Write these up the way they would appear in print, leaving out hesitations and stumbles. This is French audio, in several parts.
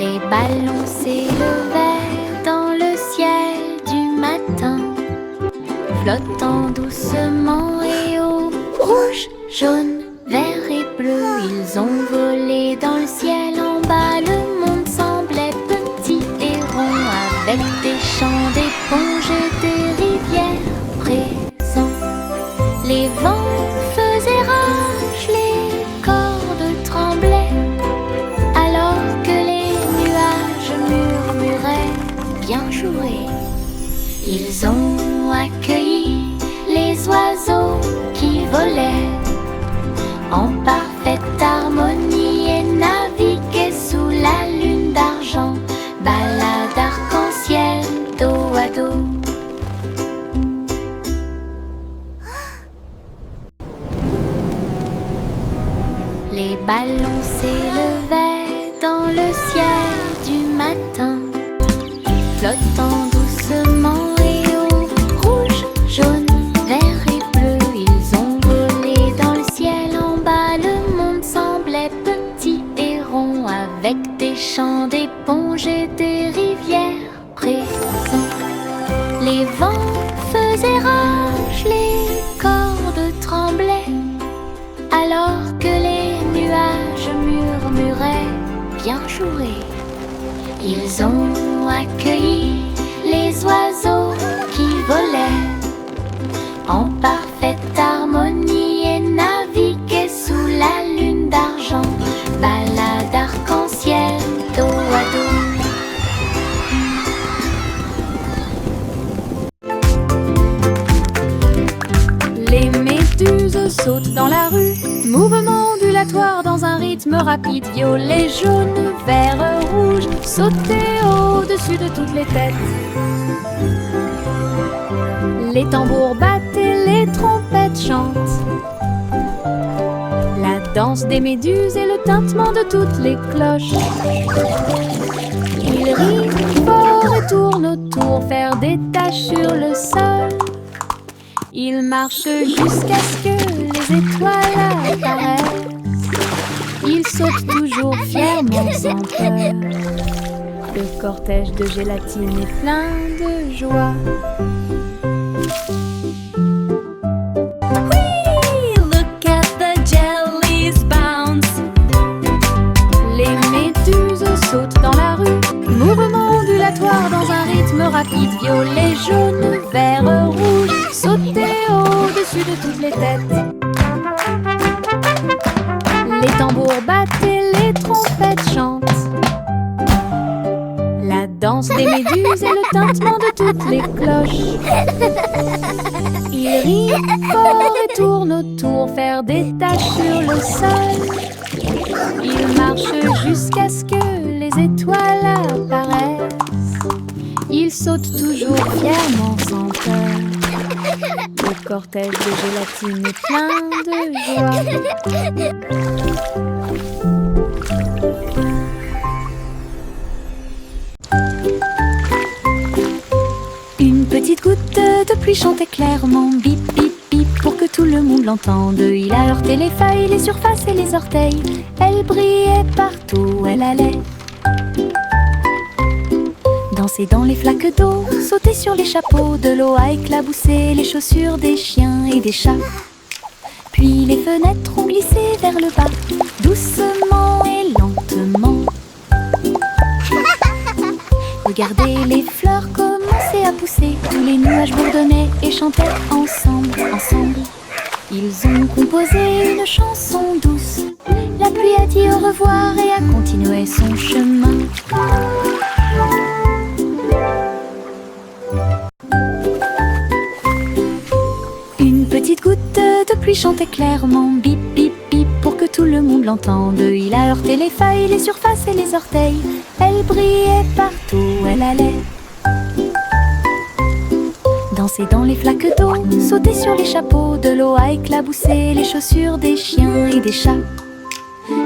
Les ballons s'élevaient dans le ciel du matin, flottant doucement et haut. Rouge, jaune, vert et bleu, ils ont volé dans le ciel en bas. Le monde semblait petit et rond, avec des champs d'éponges et des rivières présents. Les vents faisaient rage, les cordes tremblaient, alors que les nuages murmuraient bien joué. Ils ont accueilli les oiseaux qui volaient en parfaite harmonie et naviguaient sous la lune d'argent, balade arc-en-ciel dos à dos. Les ballons s'élevaient dans le ciel du matin, flottant doucement et haut. Rouge, jaune, vert et bleu, ils ont volé dans le ciel en bas. Le monde semblait petit et rond, avec des champs d'éponges et des rivières présents. Les vents faisaient rage, les cordes tremblaient, alors que les nuages murmuraient bien joué. Ils ont accueilli les oiseaux qui volaient en parfaite harmonie et naviguaient sous la lune d'argent, balade arc-en-ciel dos à dos. Les méduses sautent dans la rue, mouvement ondulatoire dans un rythme rapide. Violet, jaune, vert, rouge, sauter au-dessus de toutes les têtes. Les tambours battent et les trompettes chantent. La danse des méduses et le tintement de toutes les cloches. Ils rient fort et tournent autour, faire des taches sur le sol. Ils marchent jusqu'à ce que les étoiles apparaissent. Ils sautent toujours fièrement sans peur. Le cortège de gélatine est plein de joie. Oui, look at the jellies bounce. Les méduses sautent dans la rue, mouvement ondulatoire dans un rythme rapide. Violet, jaune, vert, rouge, sauter au-dessus de toutes les têtes. Les tambours battent et les trompettes chantent. La danse des méduses et le tintement de toutes les cloches. Ils rient fort et tournent autour, faire des taches sur le sol. Ils marchent jusqu'à ce que les étoiles apparaissent. Ils sautent toujours fièrement sans peur. Le cortège de gélatine est plein de joie. Une petite goutte de pluie chantait clairement, bip bip bip, pour que tout le monde l'entende. Il a heurté les feuilles, les surfaces et les orteils. Elle brillait partout où elle allait. Danser dans les flaques d'eau, sauter sur les chapeaux, de l'eau a éclaboussé les chaussures des chiens et des chats. Puis les fenêtres ont glissé vers le bas, doucement et lentement. Regardez les fleurs commencer à pousser, tous les nuages bourdonnaient et chantaient ensemble, ensemble. Ils ont composé une chanson douce. La pluie a dit au revoir et a continué son chemin. Une petite goutte de pluie chantait clairement, bip bip bip, pour que tout le monde l'entende. Il a heurté les feuilles, les surfaces et les orteils. Elle brillait partout où elle allait. Danser dans les flaques d'eau, sauter sur les chapeaux, de l'eau a éclaboussé les chaussures des chiens et des chats.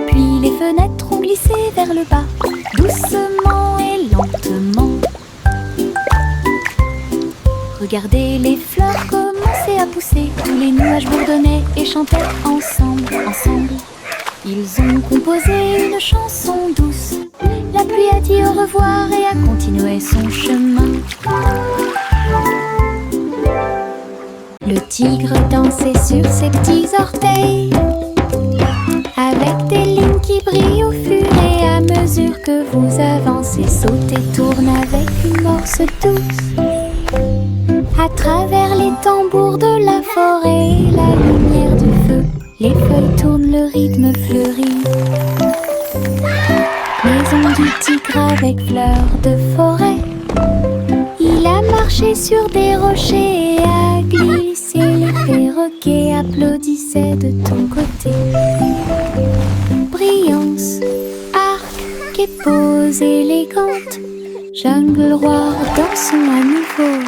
Puis les fenêtres ont glissé vers le bas, doucement et lentement. Regardez les fleurs commencer à pousser, tous les nuages bourdonnaient et chantaient ensemble, ensemble. Ils ont composé une chanson douce. La pluie a dit au revoir et a continué son chemin. Le tigre dansait sur ses petits orteils, avec des lignes qui brillent au fur et à mesure que vous avancez. Saute et tourne avec une morse douce. À travers les tambours de la forêt, la lumière du feu, les feuilles tournent, le rythme fleurit. Maison du tigre avec fleurs de forêt. Il a marché sur des rochers et a glissé. Les perroquets applaudissaient de ton côté. Brillance, arc et pose élégante. Jungle roi dansons à nouveau.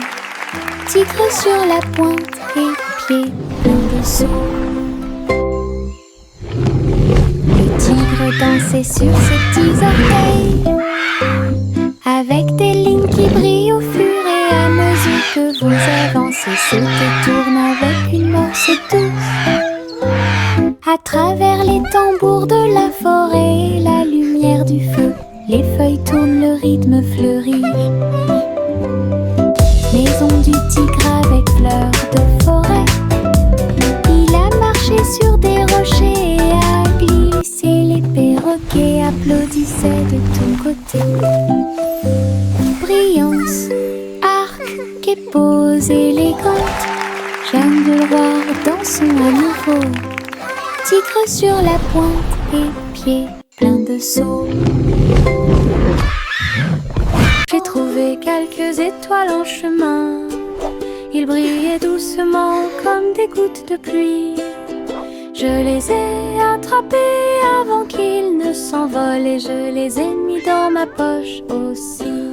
Tigre sur la pointe et pieds pleins de sauts. Le tigre dansait sur ses petits orteils, avec des lignes qui brillent au fur et à mesure que vous avancez. Saute et tourne avec une morse douce. À travers les tambours de la forêt, la lumière du feu, les feuilles tournent, le rythme fleurit. Maison du tigre avec fleurs de forêt. Il a marché sur des rochers et a glissé. Les perroquets applaudissaient de ton côté. Brillance, arc et pose élégante. Jungle roi dansons à nouveau. Tigre sur la pointe et pieds pleins de sauts. J'ai trouvé quelques étoiles en chemin. Ils brillaient doucement comme des gouttes de pluie. Je les ai attrapés avant qu'ils ne s'envolent et je les ai mis dans ma poche aussi.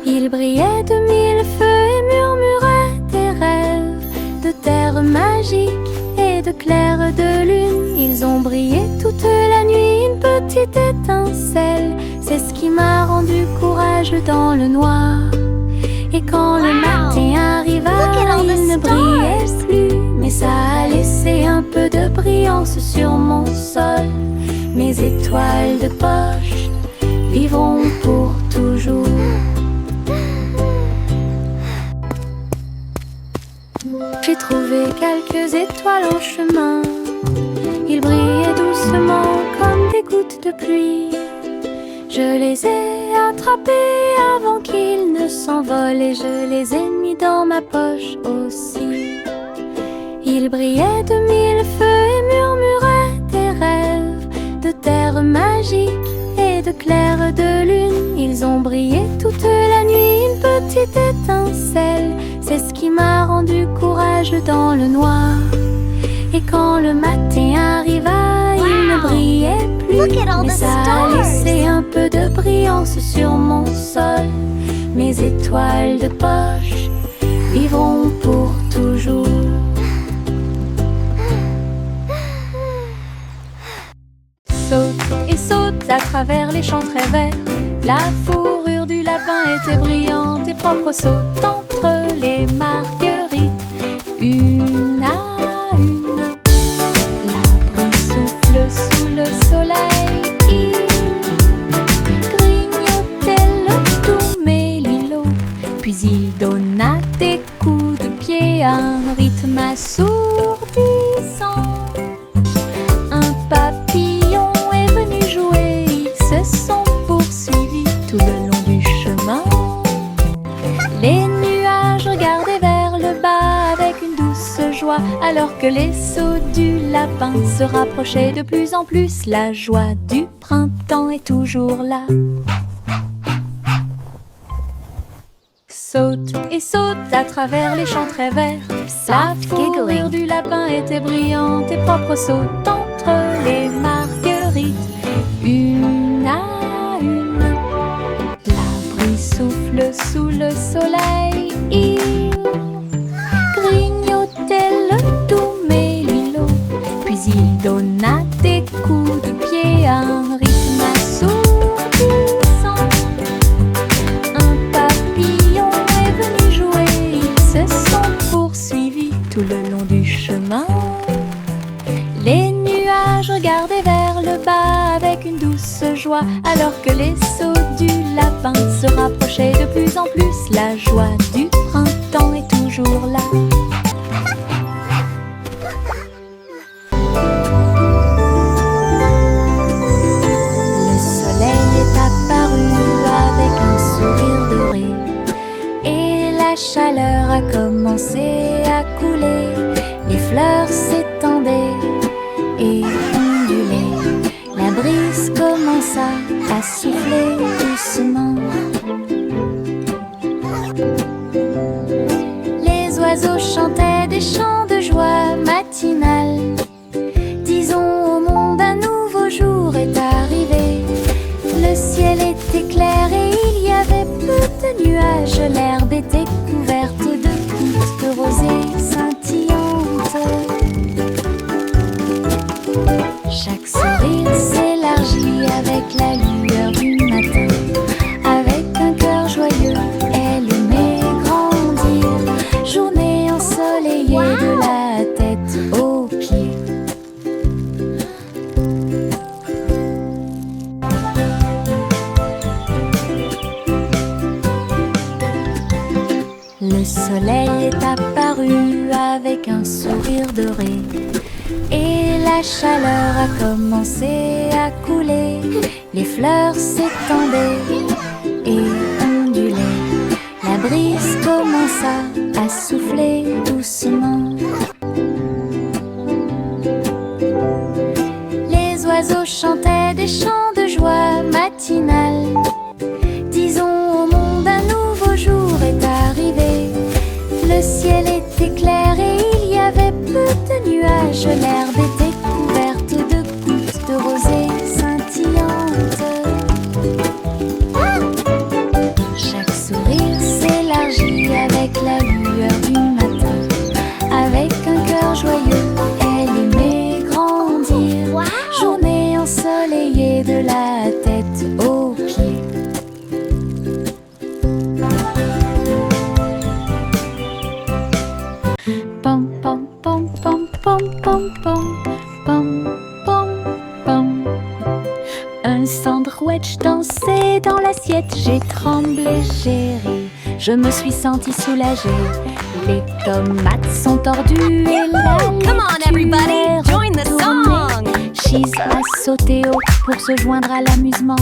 Ils brillaient de mille feux et murmuraient des rêves de terre magique et de clair de lune. Ils ont brillé toute la nuit, une petite étincelle. C'est ce qui m'a rendu courageux dans le noir. Et quand le matin arriva, il ne brillait plus, mais ça a laissé un peu de brillance sur mon sol. Mes étoiles de poche vivront pour toujours. J'ai trouvé quelques étoiles en chemin. Ils brillaient doucement comme des gouttes de pluie. Je les ai attrapés avant qu'ils ne s'envolent et je les ai mis dans ma poche aussi. Ils brillaient de mille feux et murmuraient des rêves de terre magique et de clair de lune. Ils ont brillé toute la nuit, une petite étincelle. C'est ce qui m'a rendu courageux dans le noir. Et quand le matin arriva, il ne brillait plus, mais ça a laissé un peu de brillance sur mon sol. Mes étoiles de poche vivront pour toujours. Saute et saute à travers les champs très verts. La fourrure du lapin était brillante et propre. Saute entre les marguerites, une à une. L'arbre souffle sous le soleil. Il grignotait le doux mélilo, puis il donna des coups de pied à un rythme assourdissant. Un papillon est venu jouer, ils se sont poursuivis tout le long du chemin. Les nuages regardaient vers le bas avec une douce joie, alors que les sauts du lapin se rapprochaient de plus en plus. La joie du printemps est toujours là. Saute et saute à travers les champs très verts. La fourrure du lapin était brillante et propre. Saute entre les marguerites, une à une. L'arbre souffle sous le soleil. Il grignotait le doux mélilo, puis il donna des coups de pied à un rythme assourdissant. Un papillon est venu jouer, ils se sont poursuivis tout le long du chemin. Les nuages regardaient le bas avec une douce joie, alors que les sauts du lapin se rapprochaient de plus en plus. La joie du printemps est toujours là. Le soleil est apparu avec un sourire doré, et la chaleur a commencé à couler. Les fleurs s'étendaient et ondulaient, la brise commença à souffler doucement. Les oiseaux chantaient des chants de joie matinale. Disons au monde un nouveau jour est arrivé. Le ciel était clair et il y avait peu de nuages. L'herbe était couverte de gouttes de rosée scintillantes. Chaque sourire s'élargit avec la lueur du matin. Avec un cœur joyeux, elle aimait grandir. Journée ensoleillée de la tête aux pieds. Le soleil est apparu avec un sourire doré, et la chaleur a commencé à couler. Les fleurs s'étendaient et ondulaient, la brise commença à souffler doucement. Les oiseaux chantaient des chants de joie matinale. Disons au monde un nouveau jour est arrivé. Le ciel était clair et il y avait peu de nuages. L'herbe était couverte de gouttes de rosée scintillantes. Chaque sourire s'élargit avec la lueur du matin. Avec un cœur joyeux, elle aimait grandir. Journée ensoleillée de la tête aux pieds. Pom pom pom pom pom pom pom pom pom pom. Un sandwich dansait dans l'assiette. J'ai tremblé, j'ai ri, je me suis sentie soulagée. Les tomates sont tordues et la Come on everybody, join the song! Cheese a sauté haut pour se joindre à l'amusement.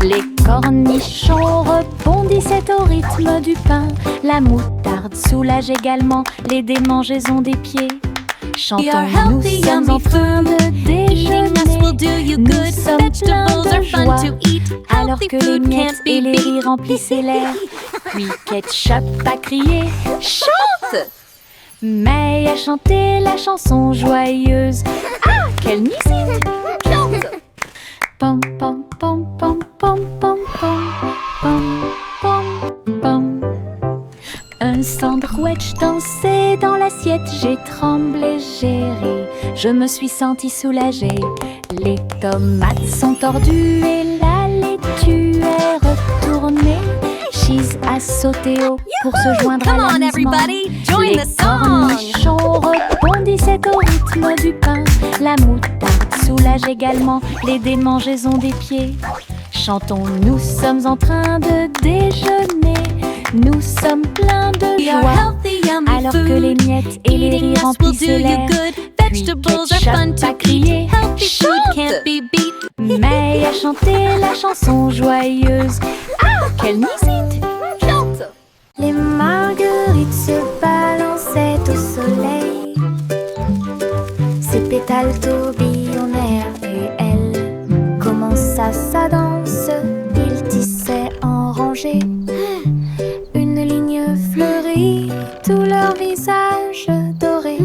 Les cornichons rebondissaient au rythme du pain. La moutarde soulage également les démangeaisons des pieds. Chantons, nous sommes en train de déjeuner. Nous sommes pleins de joie, alors que les miettes et les rires remplissaient l'air. Puis Ketchup a crié « Chante !» May a chanté la chanson joyeuse. Ah, quelle musique! Pom pom pom pom pom pom pom pom pom pom. Un sandwich dansait dans l'assiette. J'ai tremblé, j'ai ri, je me suis sentie soulagée. Les tomates sont tordues et la laitue est retournée. Cheese a sauté haut pour se joindre à Come on l'amusement. everybody, join Les the song! cornichons rebondissaient au rythme du pain. La moutarde soulage également les démangeaisons des pieds. Chantons, nous sommes en train de déjeuner. Nous sommes pleins de joie, alors que les miettes et les rires remplissaient l'air. Puis Ketchup a crié « Chante !» May a chanté la chanson joyeuse. Ah, quelle musique! Les marguerites se balançaient au soleil. Ses pétales tourbillonnèrent et elle commença sa danse. Ils tissaient en rangée une ligne fleurie, tout leur visage doré.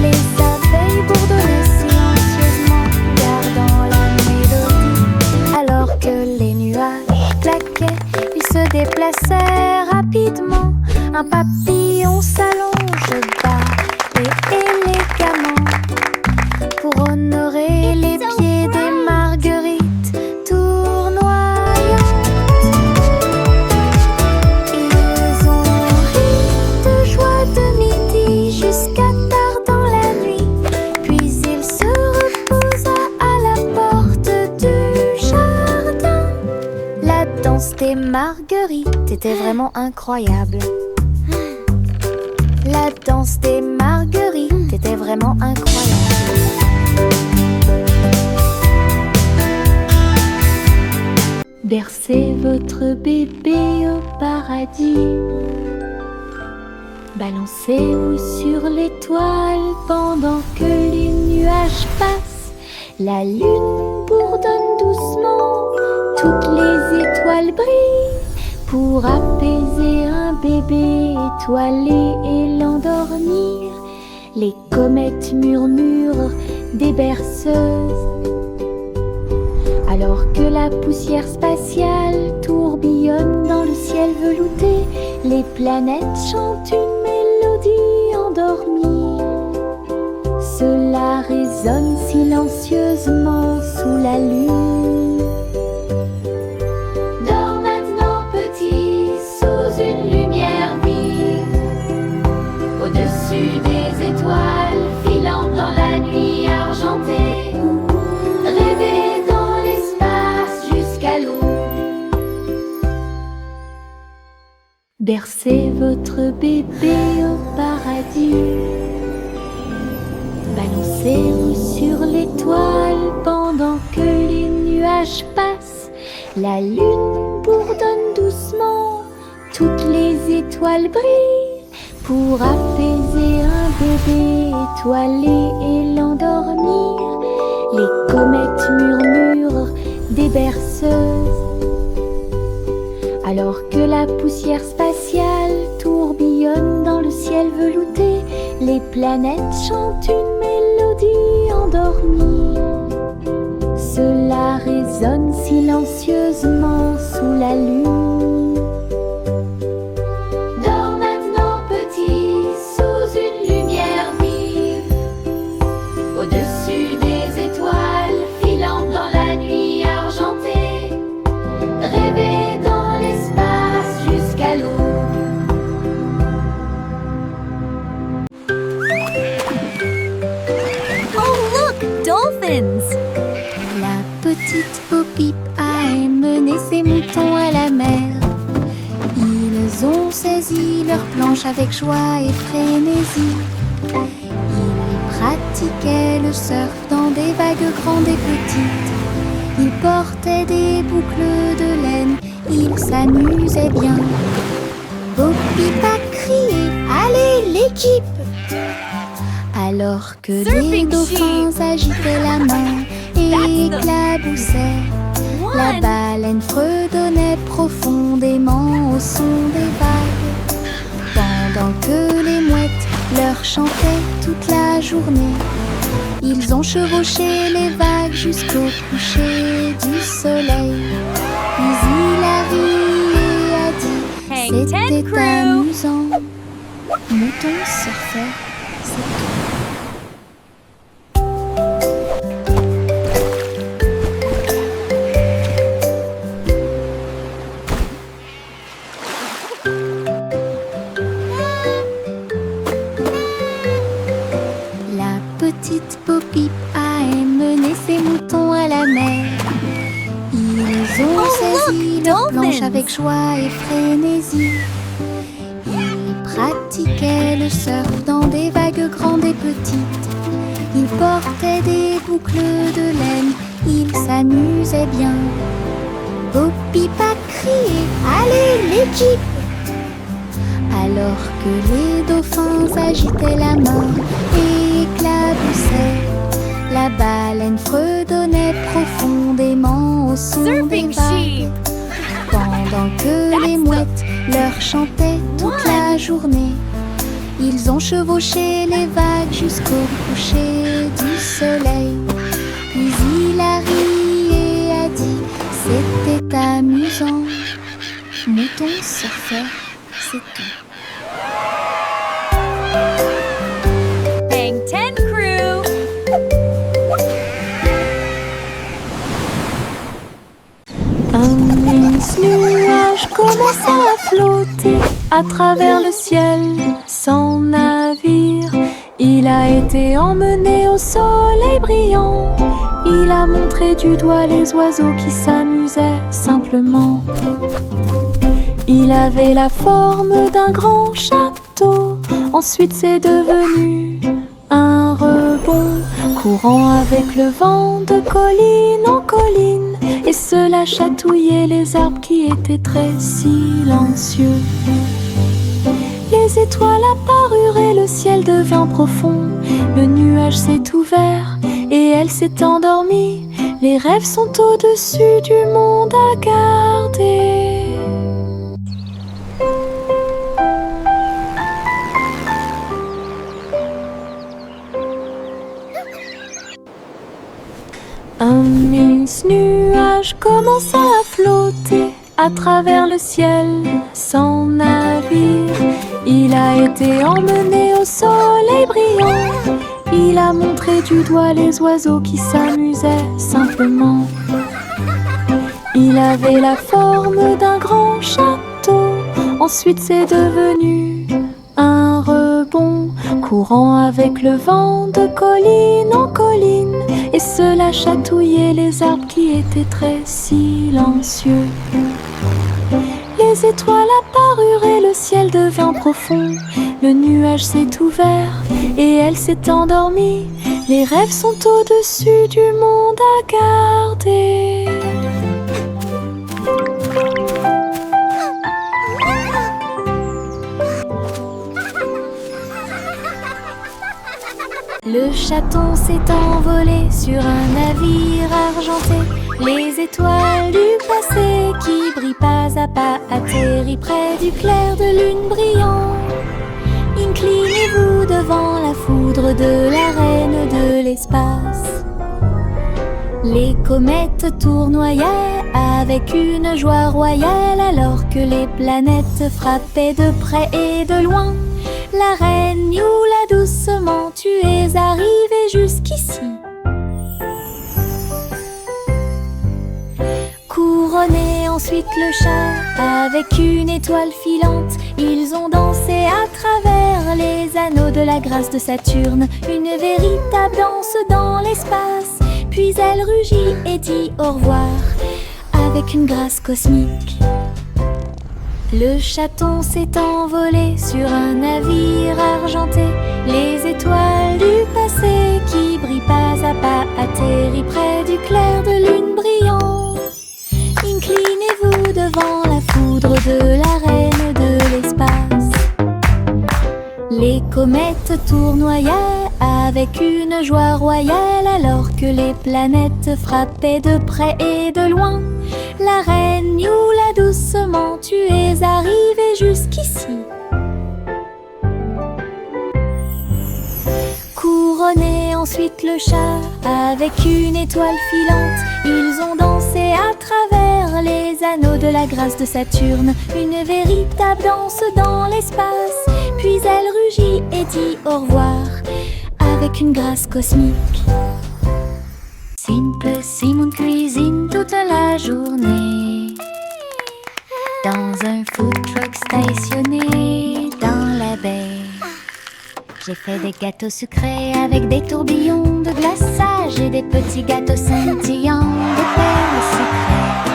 Les abeilles bourdonnaient silencieusement, gardant la mélodie, alors que les nuages claquaient. Ils se déplaçaient rapidement. Un papillon s'allonge bas et élégamment pour honorer les pieds des marguerites tournoyantes. Ils ont ri de joie de midi jusqu'à tard dans la nuit, puis marguerites était vraiment incroyable. La danse des marguerites était vraiment incroyable. Bercez votre bébé au paradis. Balancez-vous sur l'étoile pendant que les nuages passent. La lune bourdonne doucement, toutes les étoiles brillent pour apaiser un bébé étoilé et l'endormir. Les comètes murmurent des berceuses, alors que la poussière spatiale tourbillonne dans le ciel velouté. Les planètes chantent une mélodie endormie. Cela résonne silencieusement sous la lune. Dors maintenant petit, sous une lumière vive, au-dessus des étoiles filant dans la nuit argentée. Rêvez dans l'espace jusqu'à l'aube. Bercez votre bébé au paradis. Balancez-vous sur l'étoile pendant que les nuages passent. La lune bourdonne doucement, toutes les étoiles brillent pour apaiser un bébé étoilé et l'endormir. Les comètes murmurent des berceuses, alors que la poussière spatiale tourbillonne dans le ciel velouté. Les planètes chantent une mélodie endormie. Cela résonne silencieusement sous la lune. Dors maintenant petit, sous une lumière vive, au-dessus des étoiles filant dans la nuit argentée. Rêvez dans l'espace jusqu'à l'aube. Dolphins! La petite Bo-Peep a emmené ses moutons à la mer. Ils ont saisi leur planche avec joie et frénésie. Ils pratiquaient le surf dans des vagues grandes et petites. Ils portaient des boucles de laine, ils s'amusaient bien. Bo-Peep a crié « Allez l'équipe !» alors que les Surfing dauphins sheep. agitaient la main et éclaboussaient. La One. baleine fredonnait profondément au son des vagues, pendant que les mouettes leur chantaient toute la journée. Ils ont chevauché les vagues jusqu'au coucher du soleil. Puis il a ri et a dit Hang ten, c'était crew. amusant. Mouton surfait, c'est tout. La petite Bo-Peep a emmené ses moutons à la mer. Ils ont saisi leur dolphins. planche avec joie et frénésie. Ils pratiquaient le surf dans des vagues grandes et petites. Ils portaient des boucles de laine, ils s'amusaient bien. Bo-Peep a crié « Allez l'équipe !» alors que les dauphins agitaient la main et éclaboussaient. La baleine fredonnait profondément au son des Surfing vagues, sheep! pendant que les mouettes leur chantaient toute la journée. Ils ont chevauché les vagues jusqu'au coucher du soleil. Puis il a ri et a dit c'était amusant. Mouton surfait, c'est tout. Hang ten, crew! Un immense nuage commença à flotter à travers le ciel. Son navire, il a été emmené au soleil brillant. Il a montré du doigt les oiseaux qui s'amusaient simplement. Il avait la forme d'un grand château. Ensuite c'est devenu un rebond, courant avec le vent de colline en colline, et cela chatouillait les arbres qui étaient très silencieux. Les étoiles apparurent et le ciel devint profond. Le nuage s'est ouvert et elle s'est endormie. Les rêves sont au-dessus du monde à garder. Un mince nuage commença à flotter à travers le ciel sans navire. Il a été emmené au soleil brillant. Il a montré du doigt les oiseaux qui s'amusaient simplement. Il avait la forme d'un grand château. Ensuite c'est devenu un rebond, courant avec le vent de colline en colline, et cela chatouillait les arbres qui étaient très silencieux. Les étoiles apparurent et le ciel devint profond. Le nuage s'est ouvert et elle s'est endormie. Les rêves sont au-dessus du monde à garder. Le chaton s'est envolé sur un navire argenté. Les étoiles du passé qui brillent pas à pas atterrit près du clair de lune brillant. Inclinez-vous devant la foudre de la reine de l'espace. Les comètes tournoyaient avec une joie royale alors que les planètes frappaient de près et de loin. La reine Youla doucement, tu es arrivée jusqu'ici. Couronné ensuite le chat avec une étoile filante. Ils ont dansé à travers les anneaux de la grâce de Saturne, une véritable danse dans l'espace. Puis elle rugit et dit au revoir avec une grâce cosmique. Le chaton s'est envolé sur un navire argenté. Les étoiles du passé qui brillent pas à pas atterrit près du clair de lune brillant. Inclinez-vous devant la foudre de la reine de l'espace. Les comètes tournoyaient avec une joie royale alors que les planètes frappaient de près et de loin. La reine Youla doucement, tu es arrivée jusqu'ici. Couronné ensuite le chat avec une étoile filante. Ils ont dansé à travers les anneaux de la grâce de Saturne, une véritable danse dans l'espace. Puis elle rugit et dit au revoir avec une grâce cosmique. Simple Simon cuisine toute la journée dans un food truck stationné dans la baie. J'ai fait des gâteaux sucrés avec des tourbillons de glaçage et des petits gâteaux scintillants de perles sucrées.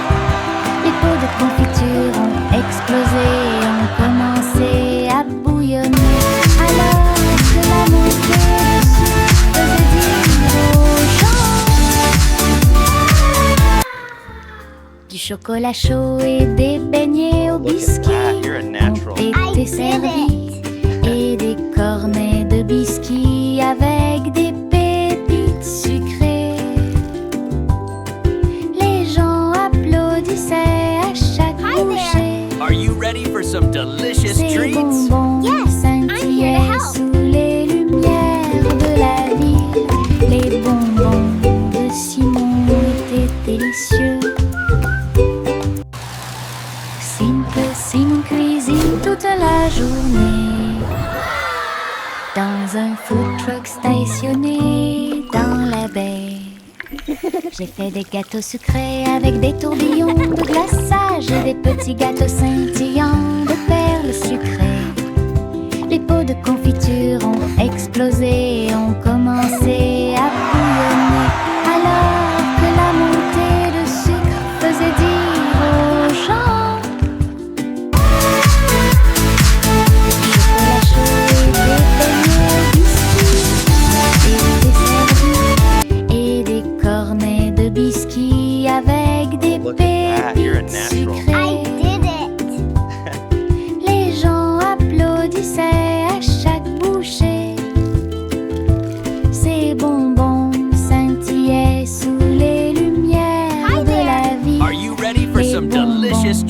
Les pots de confiture ont explosé et ont commencé à bouillonner. Alors que la montée dessus faisait dire aux gens du chocolat chaud et des beignets au biscuit ont été servis. Et des cornets de biscuits avec des pépites sucrées. Les gens applaudissaient à chaque bouchée. Are you ready for some delicious Ces treats? bonbons scintillaient sous les lumières de la ville. Les bonbons de Simon étaient délicieux. Simon cuisine toute la journée dans un food truck stationné dans la baie. J'ai fait des gâteaux sucrés avec des tourbillons de glaçage et des petits gâteaux scintillants de perles sucrées. Les pots de confiture ont explosé et ont commencé à bouillonner. Alors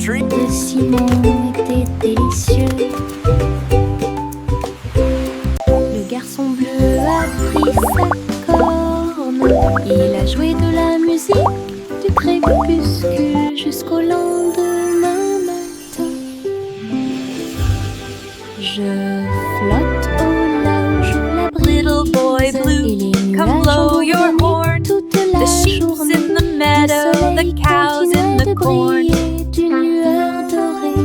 tree. de Simon était délicieux. Le garçon bleu a pris sa corne. Il a joué de la musique du crépuscule jusqu'au lendemain matin. Je flotte au large où la brise Little boy blue, et les come nuages blow ont your bourdonné horn. toute The la sheep's journée. in the Le meadow, the soleil cows in continuait the de corn. briller d'une lueur dorée.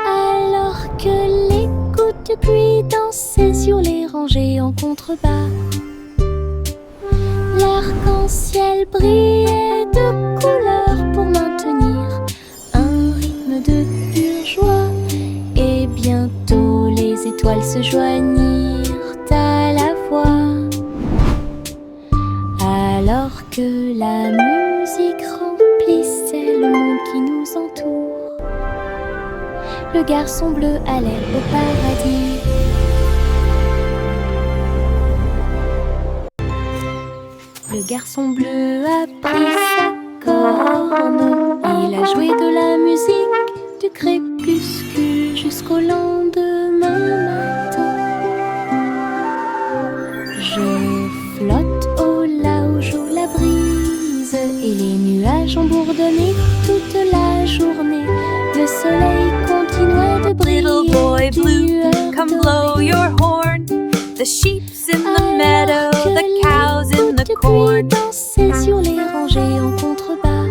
Alors que les gouttes de pluie dansaient sur les rangées en contrebas, l'arc-en-ciel brillait de couleurs pour maintenir un rythme de pure joie. Et bientôt les étoiles se joignirent à la voix. Alors que la musique remplissait le monde qui nous entoure, le garçon bleu allait au paradis. Le garçon bleu a pris sa corne. Il a joué de la musique du crépuscule jusqu'au lendemain matin. Je flotte au large où la brise et les nuages ont bourdonné toute la journée. Le soleil continuait de briller. Little boy d'une blue, lueur come dorée. blow your horn. The sheep's in the Alors meadow, que the les cows in gouttes the de pluie corn. dansaient sur les rangées en contrebas,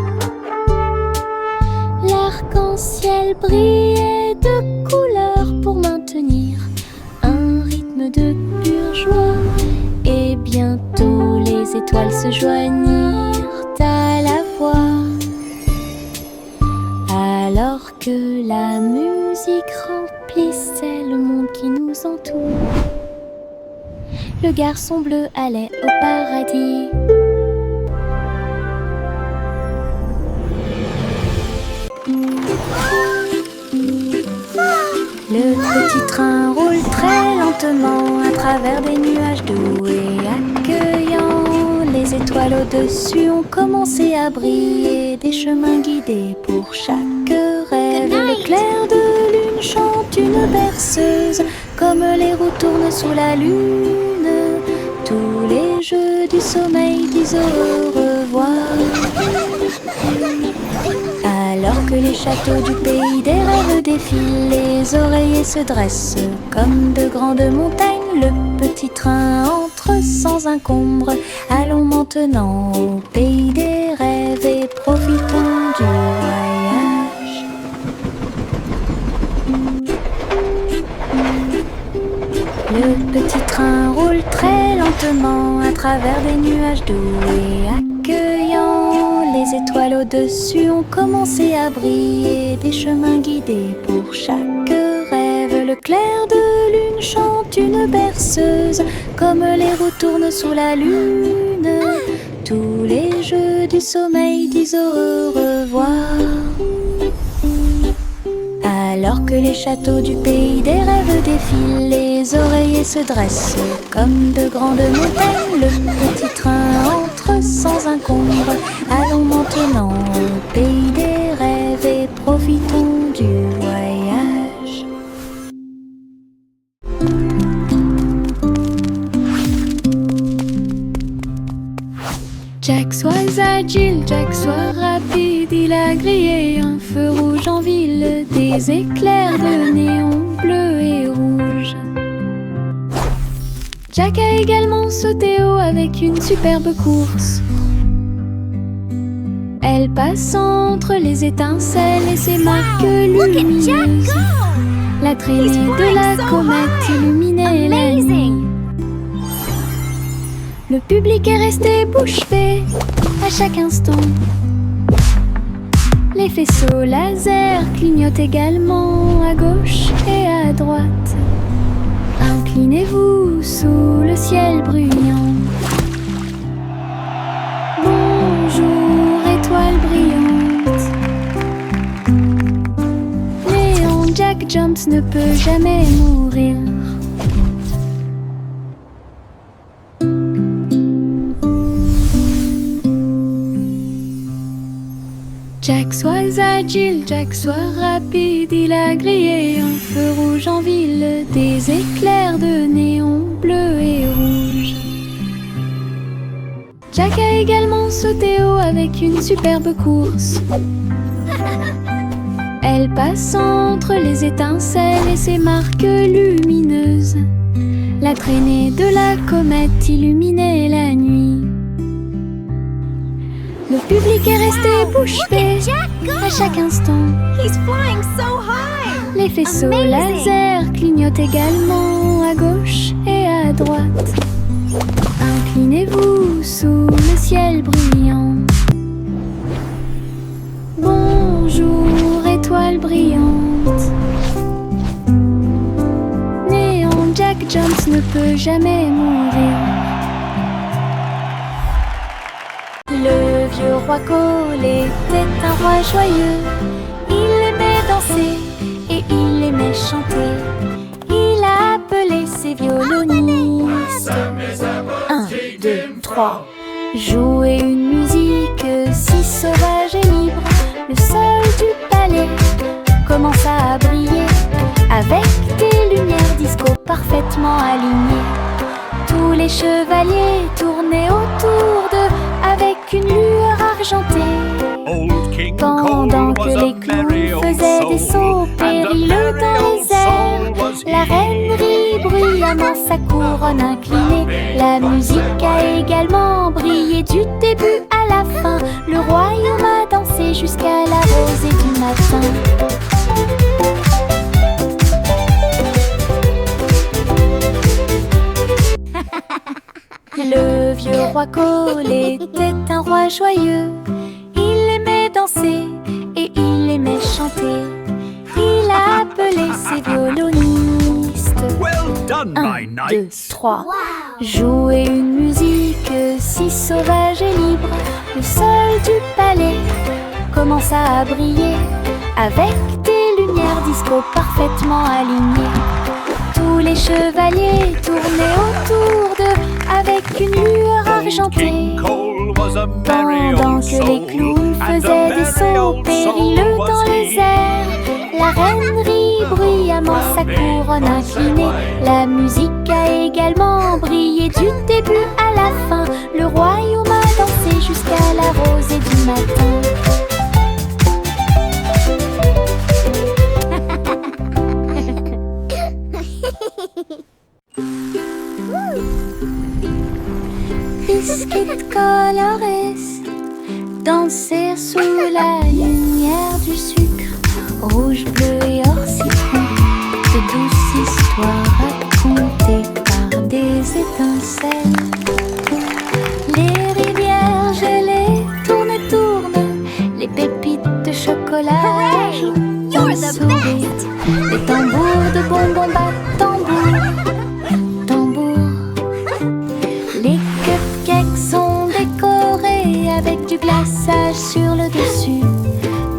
l'arc-en-ciel brillait de couleurs pour maintenir un rythme de pure joie. Et bientôt les étoiles se joignirent à la voix. Alors que la musique remplissait le monde qui nous entoure, le garçon bleu allait au paradis. Le petit train roule très lentement à travers des nuages doux et accueillants. Les étoiles au-dessus ont commencé à briller, des chemins guidés pour chaque rêve. Le clair de lune chante une berceuse, comme les roues tournent sous la lune. Tous les jeux du sommeil disent au revoir. Alors que les châteaux du pays des rêves défilent, les oreillers se dressent comme de grandes montagnes. Le petit train entre sans encombre. Allons maintenant au pays des rêves et profitons du voyage. Le petit train roule très lentement à travers des nuages doux et accueillants. Les étoiles au-dessus ont commencé à briller, des chemins guidés pour chaque rêve. Le clair de lune chante une berceuse, comme les roues tournent sous la lune. Tous les jeux du sommeil disent au revoir. Alors que les châteaux du pays des rêves défilent, les oreillers se dressent comme de grandes montagnes. Le petit train entre sans encombre. Allons maintenant au pays des rêves et profitons du voyage. Jack soit agile, Jack soit rapide, il a grillé un feu rouge en ville, des éclairs de néon bleu et rouge. Jack a également sauté haut avec une superbe course. Elle passe entre les étincelles et ses marques lumineuses. La traînée de la comète illuminait la nuit. Le public est resté bouche bée à chaque instant. Les faisceaux laser clignotent également à gauche et à droite. Inclinez-vous sous le ciel bruyant. Bonjour, étoile brillante. Léon Jack Jones ne peut jamais mourir. Jack Jack soit agile, Jack soit rapide, il a grillé un feu rouge en ville, des éclairs de néon bleu et rouge. Jack a également sauté haut avec une superbe course. Elle passe entre les étincelles et ses marques lumineuses. La traînée de la comète illuminait la nuit. Le public est resté bouche bée à chaque instant. He's flying so high! Les faisceaux Amazing. laser clignotent également à gauche et à droite. Inclinez-vous sous le ciel brillant. Bonjour, étoile brillante. Néon Jack Jones ne peut jamais mourir. Le vieux roi Cole était un roi joyeux. Il aimait danser et il aimait chanter. Il a appelé ses violonistes. 1, 2, 3. Jouer une musique si sauvage et libre. Le sol du palais commença à briller avec des lumières disco parfaitement alignées. Tous les chevaliers tournaient autour d'eux avec une lueur argentée. Old King Pendant Cole que was les a merry clowns old faisaient des soul, sauts and a périlleux merry dans old les airs, soul was la he. reine rit bruyamment sa couronne inclinée. La musique a également brillé du début à la fin. Le royaume a dansé jusqu'à la rosée du matin. Le vieux roi Cole était un roi joyeux. Il aimait danser et il aimait chanter. Il a appelé ses violonistes. Well done, 1, my 2, knights. 3. Jouer une musique si sauvage et libre. Le sol du palais commença à briller avec des lumières disco parfaitement alignées. Tous les chevaliers tournaient autour d'eux avec une lueur argentée. King Cole was a merry Pendant old que soul, les clowns and a faisaient des merry sauts old périlleux soul was dans les he. airs, la reine rit bruyamment sa couronne inclinée. La musique a également brillé du début à la fin. Le royaume a dansé jusqu'à la rosée du matin. Biscuit colorés danser sous la lumière du sucre. Rouge, bleu et or citron, de douces histoires racontées par des étincelles. Les rivières gelées tournent et tournent, les pépites de chocolat jouent You're d'un the sourire. Les tambours de bonbons battent tambour, tambour. Les cupcakes sont décorés avec du glaçage sur le dessus.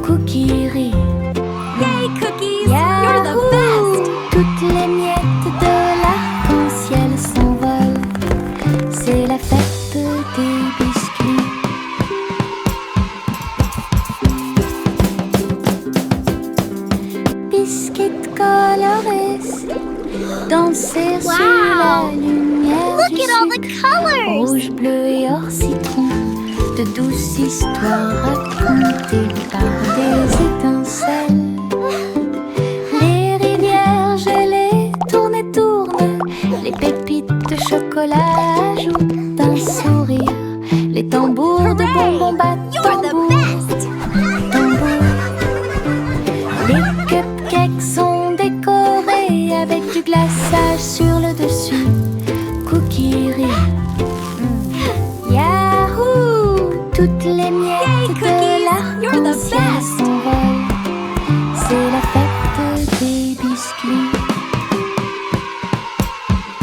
Cookie rient. Yay, cookies! You're the Yahoo! best! Toutes les miettes de l'arc-en-ciel s'envolent. C'est la fête des biscuits. Biscuits colorés danser sous la lumière Look du at all the sucre. colors! Rouge, bleu et or citron, de douces histoires racontées par des étincelles. Les rivières gelées tournent et tournent, les pépites de chocolat ajoutent un sourire. Les tambours de bonbons battent You're the tambour, best! tambour. Les cupcakes sont décorés avec du glaçage sur le dessus. Cookie rient. Yahoo! Toutes les miettes Yay, cookies! de You're the l'arc-en-ciel best! s'envolent. C'est la fête